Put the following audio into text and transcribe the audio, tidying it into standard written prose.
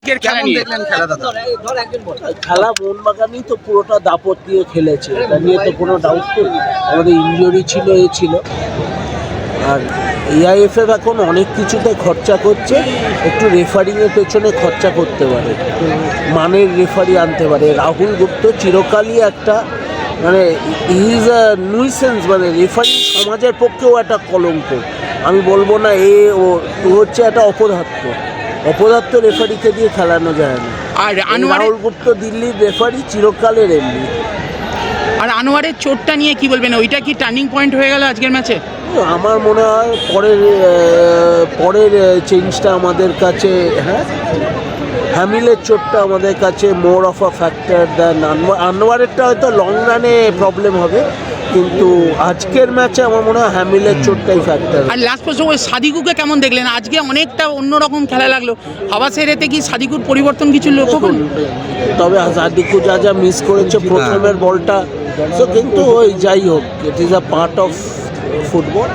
আজকের খেলা নিয়ে দেখলেন খেলা দাদা? খেলা মোহনবাগানই তো পুরোটা দাপট দিয়ে খেলেছে, এটা নিয়ে তো কোনো ডাউট নেই। আমাদের ইনজুরি ছিল, ছিল। আর এআইএফএফ এখন অনেক কিছুতে খরচা করছে, একটু রেফারিংয়ের পেছনে খরচা করতে পারে, মানের রেফারি আনতে পারে। রাহুল গুপ্ত চিরকালই একটা মানে ইজ আ নুইসেন্স, মানে রেফারি সমাজের পক্ষেও একটা কলঙ্ক। আমি বলবো না ও হচ্ছে একটা অপদার্থ রেফারিকে দিয়ে খেলানো যায় না। আর রাহুল গুপ্ত দিল্লির রেফারি চিরকালের এমনি। আর আনোয়ারের চোটটা নিয়ে কি বলবেন? ওইটা কি টার্নিং পয়েন্ট হয়ে গেল আজকের ম্যাচে? আমার মনে হয় পরের চেঞ্জটা আমাদের কাছে, হ্যাঁ, হ্যামিলের চোটটা আমাদের কাছে more of a factor than আনোয়ারেরটা হয়তো লং রানে প্রবলেম হবে, কিন্তু আজকের ম্যাচে আমার মনে হয় হ্যামিলের চোটটাই ফ্যাক্টর। আর লাস্ট প্রশ্ন, ওই সাদিকুকে কেমন দেখলেন? আজকে অনেকটা অন্যরকম খেলা লাগলো। হাবাসের এতে কি সাদিকুর পরিবর্তন কিছু লক্ষ্য করুন? তবে সাদিকু যা মিস করেছে প্রথমের বলটা, তো কিন্তু ওই যাই হোক, it is a part of football.